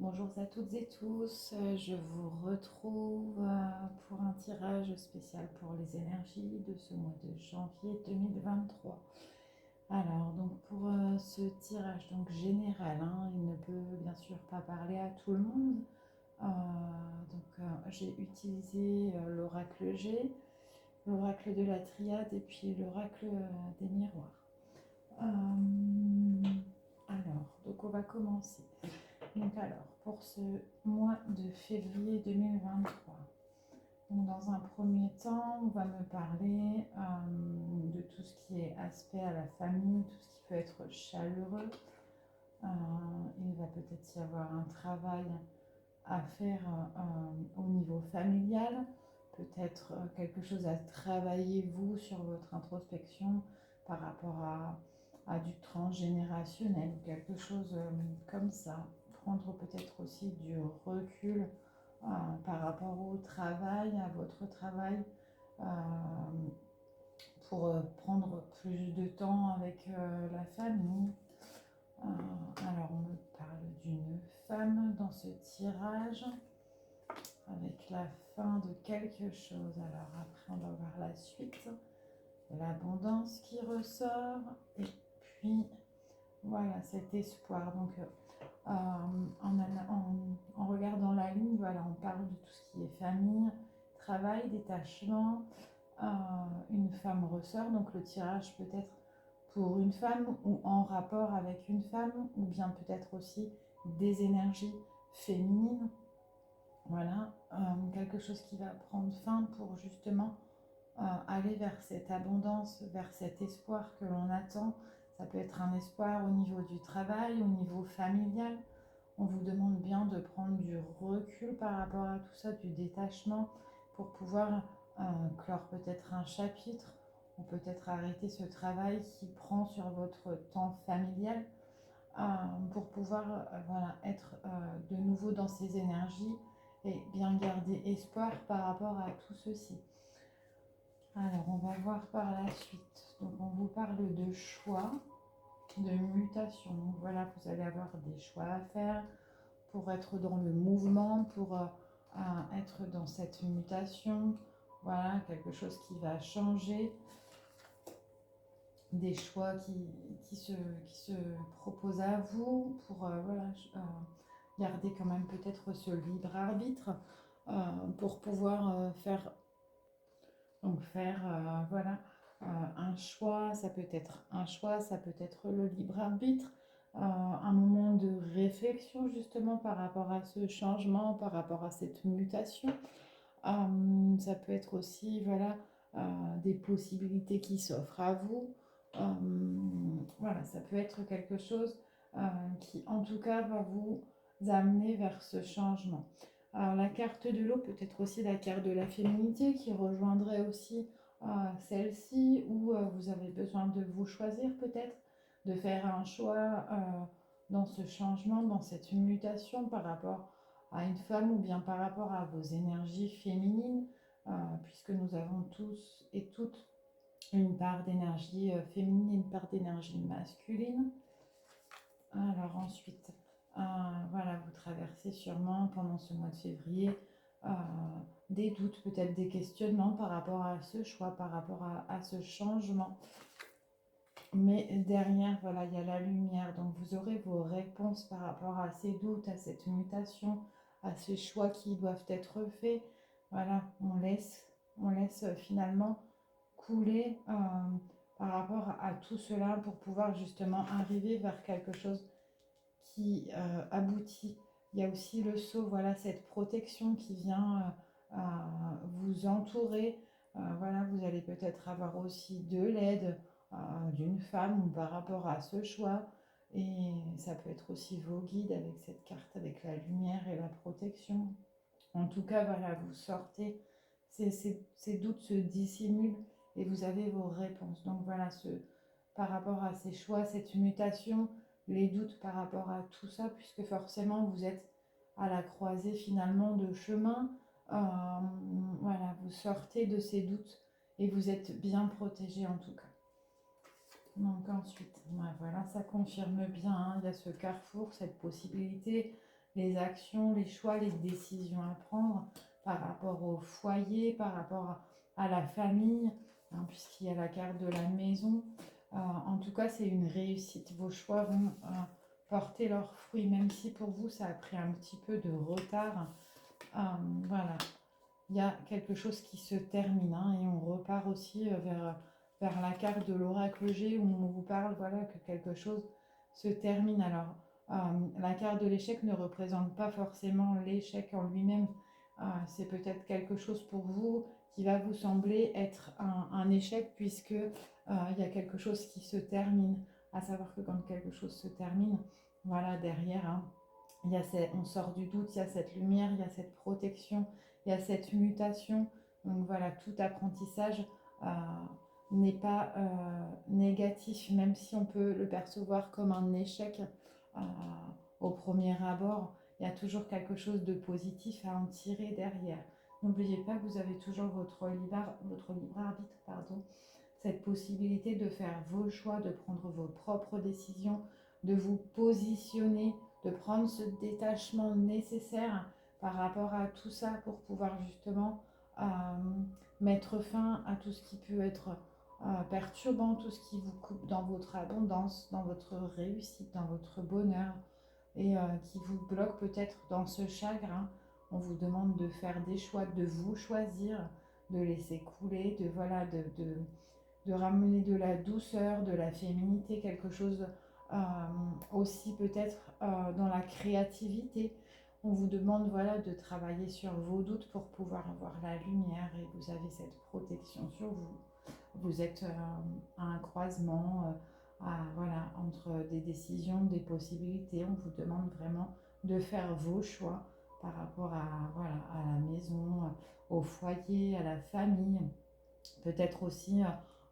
Bonjour à toutes et tous, je vous retrouve pour un tirage spécial pour les énergies de ce mois de janvier 2023. Alors donc pour ce tirage donc général, hein, il ne peut bien sûr pas parler à tout le monde. J'ai utilisé l'oracle G, l'oracle de la triade et puis l'oracle des miroirs. Euh, donc on va commencer. Donc alors, pour ce mois de février 2023, donc dans un premier temps, on va me parler de tout ce qui est aspect à la famille, tout ce qui peut être chaleureux. Il va peut-être y avoir un travail à faire au niveau familial, peut-être quelque chose à travailler vous sur votre introspection par rapport à du transgénérationnel, quelque chose comme ça. Prendre peut-être aussi du recul par rapport au travail, à votre travail, euh, pour prendre plus de temps avec la famille. Alors on me parle d'une femme dans ce tirage avec la fin de quelque chose. Alors après, on va voir la suite. L'abondance qui ressort. Et puis, voilà, cet espoir. Donc, en regardant la ligne, voilà, on parle de tout ce qui est famille, travail, détachement. Une femme ressort. Donc, le tirage peut être pour une femme ou en rapport avec une femme, ou bien peut-être aussi des énergies féminines. Voilà, quelque chose qui va prendre fin pour justement aller vers cette abondance, vers cet espoir que l'on attend. Ça peut être un espoir au niveau du travail, au niveau familial. On vous demande bien de prendre du recul par rapport à tout ça, du détachement, pour pouvoir clore peut-être un chapitre, ou peut-être arrêter ce travail qui prend sur votre temps familial, euh, pour pouvoir voilà, être de nouveau dans ces énergies et bien garder espoir par rapport à tout ceci. Alors, on va voir par la suite. Donc, on vous parle de choix, de mutation. Donc, voilà, vous allez avoir des choix à faire pour être dans le mouvement, pour être dans cette mutation. Voilà, quelque chose qui va changer. Des choix qui se proposent à vous pour garder quand même peut-être ce libre arbitre pour pouvoir faire un choix. Ça peut être un choix, ça peut être le libre arbitre, un moment de réflexion justement par rapport à ce changement, par rapport à cette mutation. Ça peut être aussi voilà, des possibilités qui s'offrent à vous. Voilà, ça peut être quelque chose qui en tout cas va vous amener vers ce changement. Alors la carte de l'eau peut être aussi la carte de la féminité qui rejoindrait aussi celle-ci, où vous avez besoin de vous choisir peut-être, de faire un choix dans ce changement, dans cette mutation par rapport à une femme ou bien par rapport à vos énergies féminines, puisque nous avons tous et toutes une part d'énergie féminine et une part d'énergie masculine. Alors ensuite, voilà, vous traversez sûrement pendant ce mois de février euh, des doutes, peut-être des questionnements par rapport à ce choix, par rapport à ce changement. Mais derrière, voilà, il y a la lumière. Donc vous aurez vos réponses par rapport à ces doutes, à cette mutation, à ces choix qui doivent être faits. Voilà, on laisse finalement couler par rapport à tout cela pour pouvoir justement arriver vers quelque chose qui aboutit. Il y a aussi le sceau, voilà, cette protection qui vient vous entourer. Voilà, vous allez peut-être avoir aussi de l'aide d'une femme par rapport à ce choix. Et ça peut être aussi vos guides avec cette carte, avec la lumière et la protection. En tout cas, voilà, vous sortez, ces doutes se dissimulent et vous avez vos réponses. Donc voilà, par rapport à ces choix, cette mutation, les doutes par rapport à tout ça, puisque forcément vous êtes à la croisée finalement de chemin. Euh, voilà, vous sortez de ces doutes et vous êtes bien protégé en tout cas. Donc ensuite, voilà, ça confirme bien, hein, il y a ce carrefour, cette possibilité les actions, les choix, les décisions à prendre par rapport au foyer, par rapport à la famille, hein, puisqu'il y a la carte de la maison. En tout cas, c'est une réussite. Vos choix vont porter leurs fruits, même si pour vous, ça a pris un petit peu de retard. Euh, voilà, il y a quelque chose qui se termine, hein, et on repart aussi vers la carte de l'oracle G où on vous parle, voilà, que quelque chose se termine. Alors, la carte de l'échec ne représente pas forcément l'échec en lui-même. C'est peut-être quelque chose pour vous qui va vous sembler être un échec puisque il y a quelque chose qui se termine. À savoir que quand quelque chose se termine, voilà, derrière, hein, on sort du doute, il y a cette lumière, il y a cette protection, il y a cette mutation. Donc voilà, tout apprentissage euh, n'est pas négatif, même si on peut le percevoir comme un échec euh, au premier abord. Il y a toujours quelque chose de positif à en tirer derrière. N'oubliez pas que vous avez toujours votre libre arbitre, pardon, cette possibilité de faire vos choix, de prendre vos propres décisions, de vous positionner, de prendre ce détachement nécessaire par rapport à tout ça pour pouvoir justement euh, mettre fin à tout ce qui peut être perturbant, tout ce qui vous coupe dans votre abondance, dans votre réussite, dans votre bonheur et qui vous bloque peut-être dans ce chagrin. On vous demande de faire des choix, de vous choisir, de laisser couler, de voilà, de ramener de la douceur, de la féminité, quelque chose euh, aussi peut-être dans la créativité. On vous demande voilà, de travailler sur vos doutes pour pouvoir avoir la lumière et vous avez cette protection sur vous. Vous êtes à un croisement voilà, entre des décisions, des possibilités. On vous demande vraiment de faire vos choix par rapport voilà, à la maison, au foyer, à la famille. Peut-être aussi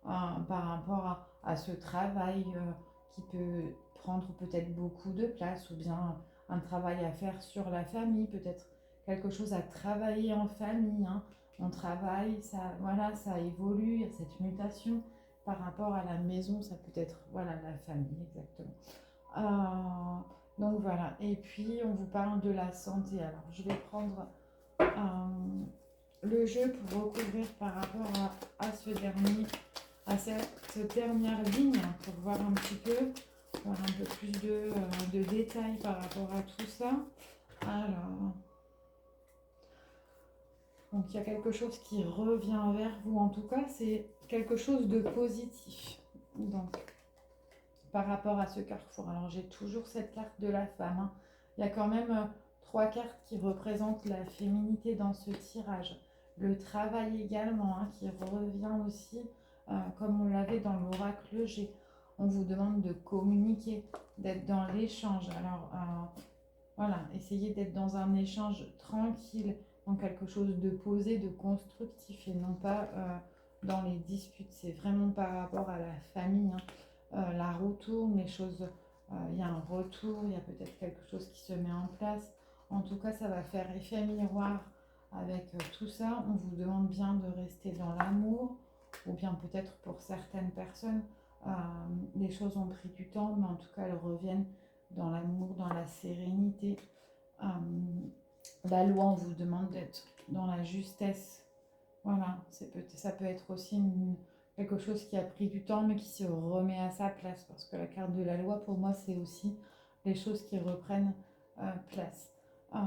par rapport à ce travail qui peut prendre peut-être beaucoup de place ou bien un travail à faire sur la famille, peut-être quelque chose à travailler en famille, hein. On travaille, ça, voilà, ça évolue, il y a cette mutation par rapport à la maison, ça peut être voilà, la famille exactement. Donc voilà, et puis on vous parle de la santé. Alors je vais prendre le jeu pour recouvrir par rapport à ce dernier, à cette dernière ligne, pour voir un petit peu, voir un peu plus de détails par rapport à tout ça. Alors, donc il y a quelque chose qui revient vers vous, en tout cas, c'est quelque chose de positif. Donc, par rapport à ce carrefour, alors j'ai toujours cette carte de la femme, hein. Il y a quand même trois cartes qui représentent la féminité dans ce tirage. Le travail également, hein, qui revient aussi, comme on l'avait dans l'oracle G. On vous demande de communiquer, d'être dans l'échange. Alors, voilà, essayez d'être dans un échange tranquille, dans quelque chose de posé, de constructif et non pas dans les disputes. C'est vraiment par rapport à la famille, hein. La roue tourne, les choses, il y a un retour, il y a peut-être quelque chose qui se met en place. En tout cas, ça va faire effet miroir avec tout ça. On vous demande bien de rester dans l'amour, ou bien peut-être pour certaines personnes, euh, les choses ont pris du temps, mais en tout cas, elles reviennent dans l'amour, dans la sérénité. Euh, la loi, on vous demande d'être dans la justesse. Voilà, ça peut être aussi quelque chose qui a pris du temps, mais qui se remet à sa place. Parce que la carte de la loi, pour moi, c'est aussi les choses qui reprennent place. Euh,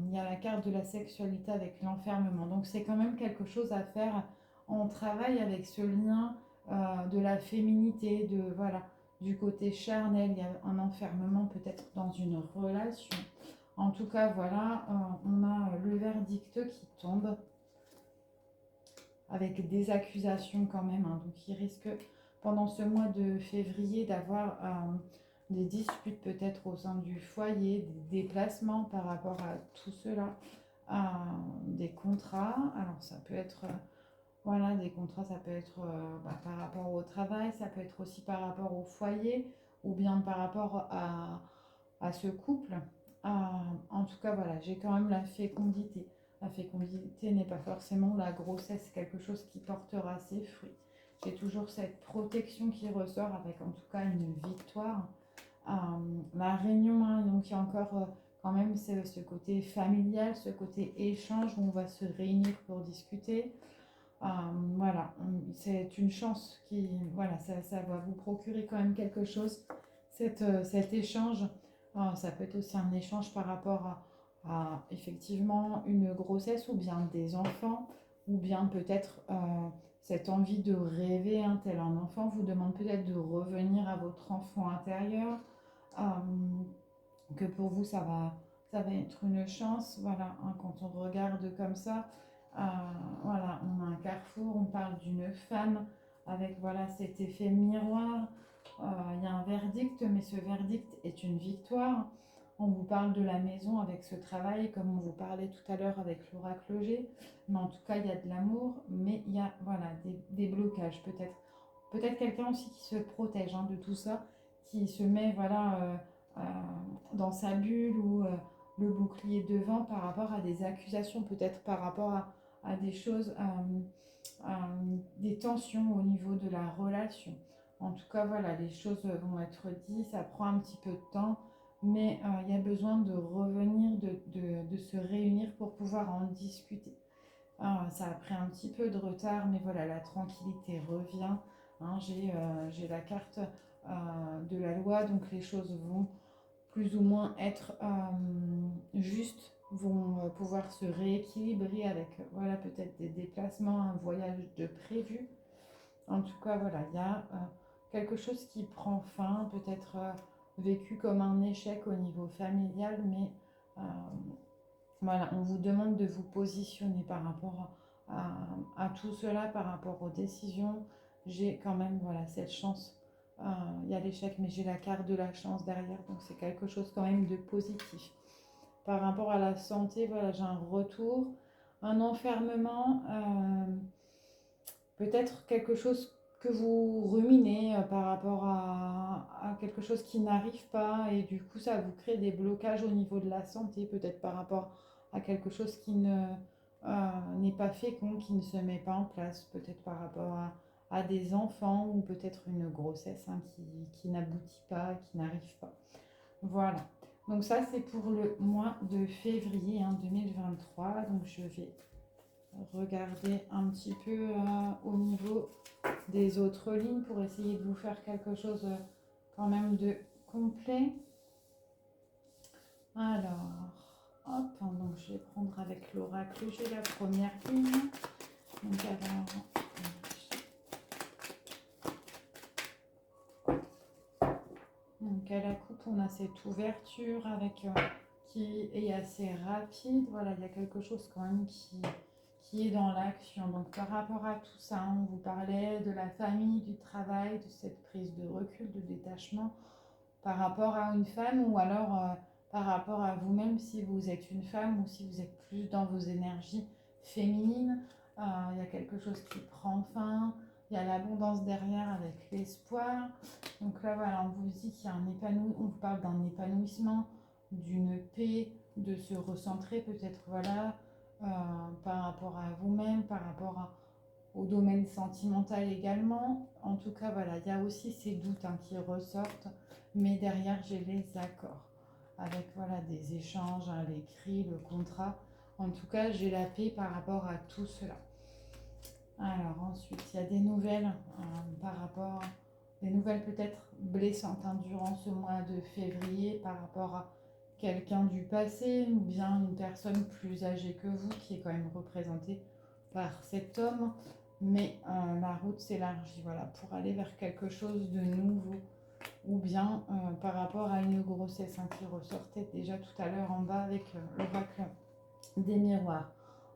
Il y a la carte de la sexualité avec l'enfermement. Donc, c'est quand même quelque chose à faire. On travaille avec ce lien de la féminité, voilà, du côté charnel. Il y a un enfermement peut-être dans une relation. En tout cas, voilà, on a le verdict qui tombe avec des accusations quand même, hein. Donc il risque pendant ce mois de février d'avoir des disputes peut-être au sein du foyer, des déplacements par rapport à tout cela, euh, des contrats. Alors ça peut être voilà, des contrats, ça peut être par rapport au travail, ça peut être aussi par rapport au foyer ou bien par rapport à ce couple. Euh, En tout cas, voilà, j'ai quand même la fécondité. La fécondité n'est pas forcément la grossesse, c'est quelque chose qui portera ses fruits. J'ai toujours cette protection qui ressort avec en tout cas une victoire. Euh, la réunion, hein, donc il y a encore quand même ce côté familial, ce côté échange où on va se réunir pour discuter. Euh, voilà, c'est une chance qui, voilà, ça va vous procurer quand même quelque chose, cet échange. Ça peut être aussi un échange par rapport à effectivement une grossesse ou bien des enfants, ou bien peut-être cette envie de rêver, hein, tel un enfant vous demande peut-être de revenir à votre enfant intérieur, euh, que pour vous ça va être une chance, voilà, hein, quand on regarde comme ça, euh, voilà, on a un carrefour, on parle d'une femme avec voilà cet effet miroir. Il y a un verdict, mais ce verdict est une victoire. On vous parle de la maison avec ce travail, comme on vous parlait tout à l'heure avec l'oracle G, mais en tout cas il y a de l'amour, mais il y a voilà des blocages peut-être, peut-être quelqu'un aussi qui se protège, hein, de tout ça, qui se met voilà euh, dans sa bulle ou le bouclier devant par rapport à des accusations, peut-être par rapport à des choses, des tensions au niveau de la relation. En tout cas, voilà, les choses vont être dites, ça prend un petit peu de temps, mais il y a besoin de revenir, de se réunir pour pouvoir en discuter. Ça a pris un petit peu de retard, mais voilà, la tranquillité revient. Hein, j'ai la carte de la loi, donc les choses vont plus ou moins être justes, vont pouvoir se rééquilibrer avec voilà, peut-être des déplacements, un voyage de prévu. En tout cas, voilà, il y a quelque chose qui prend fin, peut-être vécu comme un échec au niveau familial, mais euh, voilà, on vous demande de vous positionner par rapport à tout cela, par rapport aux décisions. J'ai quand même voilà, cette chance. Il y a l'échec, mais j'ai la carte de la chance derrière, donc c'est quelque chose quand même de positif. Par rapport à la santé, voilà, j'ai un retour, un enfermement, peut-être quelque chose que vous ruminez par rapport à quelque chose qui n'arrive pas et du coup ça vous crée des blocages au niveau de la santé, peut-être par rapport à quelque chose qui n'est pas fécond, qui ne se met pas en place, peut-être par rapport à des enfants ou peut-être une grossesse, hein, qui n'aboutit pas, qui n'arrive pas. Voilà. Donc ça c'est pour le mois de février, hein, 2023. Donc je vais regarder un petit peu au niveau des autres lignes pour essayer de vous faire quelque chose quand même de complet. Alors, hop, donc je vais prendre avec l'oracle, j'ai la première ligne. Donc donc à la coupe, on a cette ouverture avec qui est assez rapide. Voilà, il y a quelque chose quand même qui est dans l'action. Donc par rapport à tout ça, on vous parlait de la famille, du travail, de cette prise de recul, de détachement par rapport à une femme ou alors par rapport à vous-même si vous êtes une femme ou si vous êtes plus dans vos énergies féminines. Il y a quelque chose qui prend fin, il y a l'abondance derrière avec l'espoir. Donc là voilà, on vous dit qu'il y a un épanouissement, on vous parle d'un épanouissement, d'une paix, de se recentrer peut-être voilà par rapport à vous-même, par rapport au domaine sentimental également. En tout cas, voilà, il y a aussi ces doutes, hein, qui ressortent, mais derrière, j'ai les accords avec voilà, des échanges, hein, l'écrit, le contrat. En tout cas, j'ai la paix par rapport à tout cela. Alors ensuite, il y a des nouvelles par rapport, des nouvelles peut-être blessantes, hein, durant ce mois de février par rapport à quelqu'un du passé ou bien une personne plus âgée que vous qui est quand même représentée par cet homme, mais la route s'élargit voilà, pour aller vers quelque chose de nouveau ou bien par rapport à une grossesse, hein, qui ressortait déjà tout à l'heure en bas avec l'oracle des miroirs.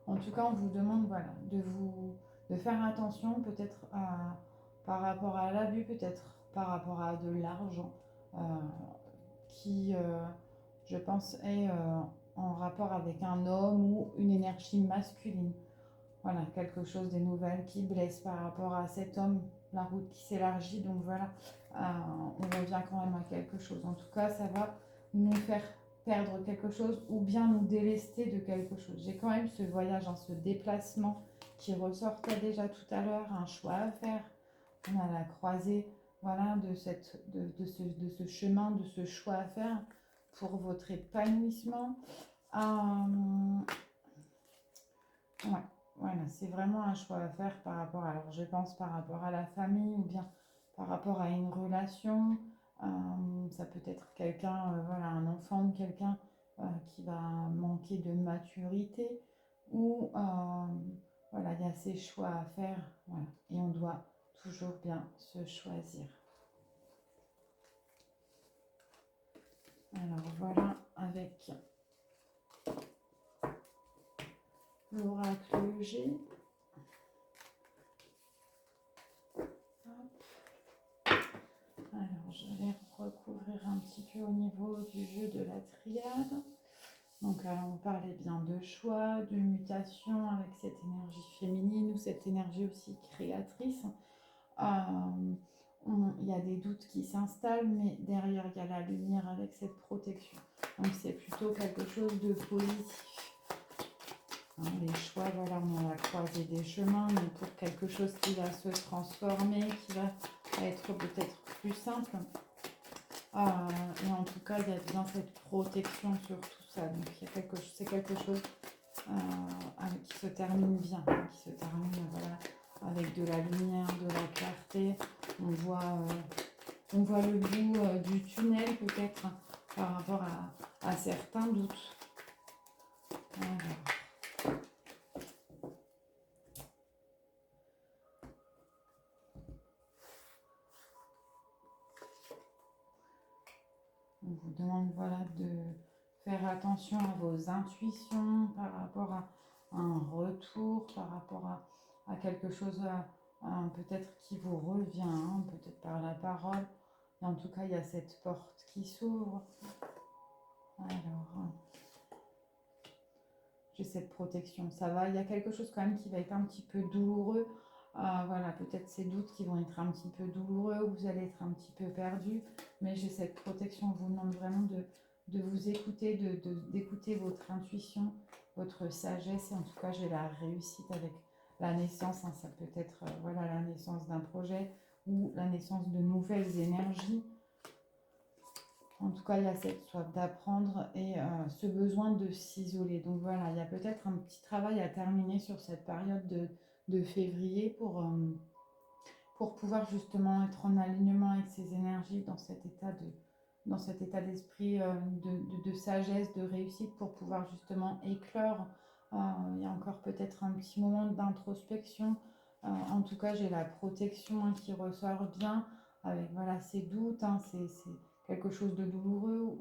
En tout cas, on vous demande voilà, de faire attention peut-être par rapport à l'abus, peut-être par rapport à de l'argent euh, qui, je pense, est en rapport avec un homme ou une énergie masculine. Voilà, quelque chose, des nouvelles qui blessent par rapport à cet homme, la route qui s'élargit. Donc voilà, on revient quand même à quelque chose. En tout cas, ça va nous faire perdre quelque chose ou bien nous délester de quelque chose. J'ai quand même ce voyage, hein, ce déplacement qui ressortait déjà tout à l'heure, un choix à faire. On a la croisée voilà, de ce chemin, de ce choix à faire. pour votre épanouissement. Ouais, voilà, c'est vraiment un choix à faire par rapport, alors je pense par rapport à la famille ou bien par rapport à une relation. Ça peut être quelqu'un, voilà, un enfant ou quelqu'un qui va manquer de maturité ou voilà, il y a ces choix à faire, voilà, et on doit toujours bien se choisir. Alors voilà, avec l'oracle G. Alors, je vais recouvrir un petit peu au niveau du jeu de la triade. Donc, on parlait bien de choix, de mutation avec cette énergie féminine ou cette énergie aussi créatrice. Il y a des doutes qui s'installent, mais derrière, il y a la lumière avec cette protection. Donc, c'est plutôt quelque chose de positif. Les choix, voilà, on a la croisée des chemins, mais pour quelque chose qui va se transformer, qui va être peut-être plus simple. Et en tout cas, il y a bien cette protection sur tout ça. Donc, c'est quelque chose qui se termine bien, qui se termine voilà, avec de la lumière, de la clarté. On voit le bout du tunnel peut-être par rapport à certains doutes. Alors. On vous demande voilà, de faire attention à vos intuitions par rapport à un retour, par rapport à quelque chose peut-être qui vous revient, hein, peut-être par la parole. Et en tout cas, il y a cette porte qui s'ouvre. Alors, j'ai cette protection, ça va. Il y a quelque chose quand même qui va être un petit peu douloureux. Voilà, peut-être ces doutes qui vont être un petit peu douloureux, ou vous allez être un petit peu perdu, mais j'ai cette protection. On vous demande vraiment de vous écouter, d'écouter votre intuition, votre sagesse, et en tout cas, j'ai la réussite avec la naissance. Hein, ça peut être voilà, la naissance d'un projet ou la naissance de nouvelles énergies. En tout cas, il y a cette soif d'apprendre et ce besoin de s'isoler. Donc voilà, il y a peut-être un petit travail à terminer sur cette période de février pour pouvoir justement être en alignement avec ces énergies dans cet état d'esprit de sagesse, de réussite pour pouvoir justement éclore. Il y a encore peut-être un petit moment d'introspection. En tout cas, j'ai la protection qui ressort bien avec voilà, ces doutes, c'est quelque chose de douloureux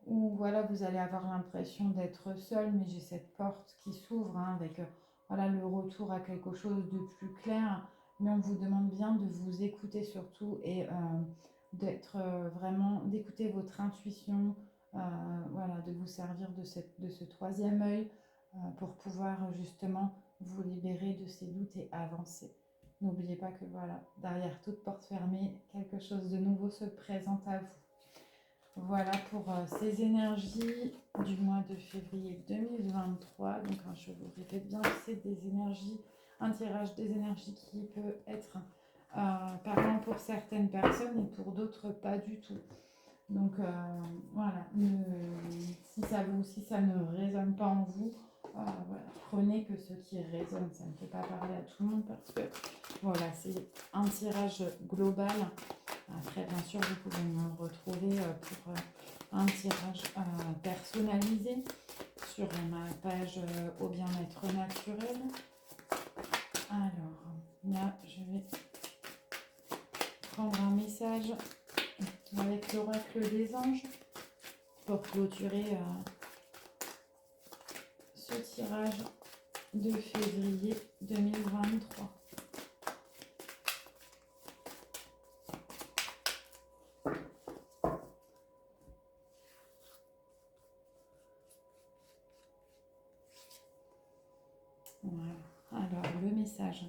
où voilà, vous allez avoir l'impression d'être seul, mais j'ai cette porte qui s'ouvre avec voilà, le retour à quelque chose de plus clair. Mais on vous demande bien de vous écouter surtout et d'être vraiment, d'écouter votre intuition, voilà, de vous servir de ce troisième œil pour pouvoir justement vous libérer de ces doutes et avancer. N'oubliez pas que voilà, derrière toute porte fermée, quelque chose de nouveau se présente à vous. Voilà pour ces énergies du mois de février 2023. Donc, je vous répète bien, c'est des énergies, un tirage des énergies qui peut être parlant pour certaines personnes et pour d'autres pas du tout. Donc voilà, si ça ne résonne pas en vous, voilà, prenez que ce qui résonne. Ça ne peut pas parler à tout le monde parce que voilà, c'est un tirage global. Après, bien sûr, vous pouvez me retrouver pour un tirage personnalisé sur ma page au bien-être naturel. Alors, là, je vais prendre un message avec l'oracle des anges pour clôturer ce tirage de février 2023. Voilà. Alors, le message.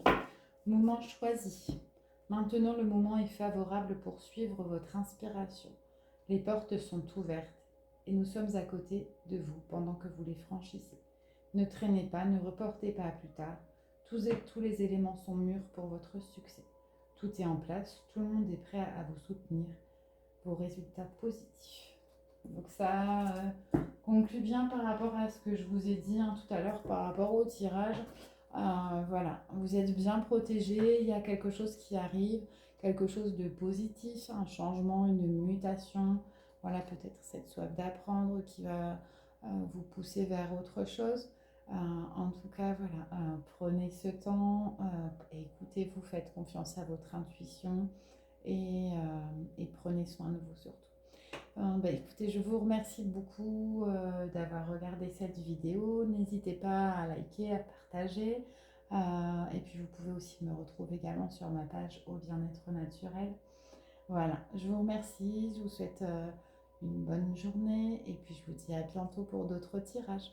Moment choisi. Maintenant, le moment est favorable pour suivre votre inspiration. Les portes sont ouvertes et nous sommes à côté de vous pendant que vous les franchissez. Ne traînez pas, ne reportez pas à plus tard. Tous les éléments sont mûrs pour votre succès. Tout est en place, tout le monde est prêt à vous soutenir. Vos résultats positifs. Donc ça conclut bien par rapport à ce que je vous ai dit hein, tout à l'heure par rapport au tirage. Voilà, vous êtes bien protégé, il y a quelque chose qui arrive, quelque chose de positif, un changement, une mutation. Voilà, peut-être cette soif d'apprendre qui va vous pousser vers autre chose. En tout cas, voilà, prenez ce temps, écoutez-vous, faites confiance à votre intuition et prenez soin de vous surtout. Bah, écoutez, je vous remercie beaucoup d'avoir regardé cette vidéo. N'hésitez pas à liker, à partager. Et puis vous pouvez aussi me retrouver également sur ma page Au bien-être naturel. Voilà, je vous remercie, je vous souhaite une bonne journée et puis je vous dis à bientôt pour d'autres tirages.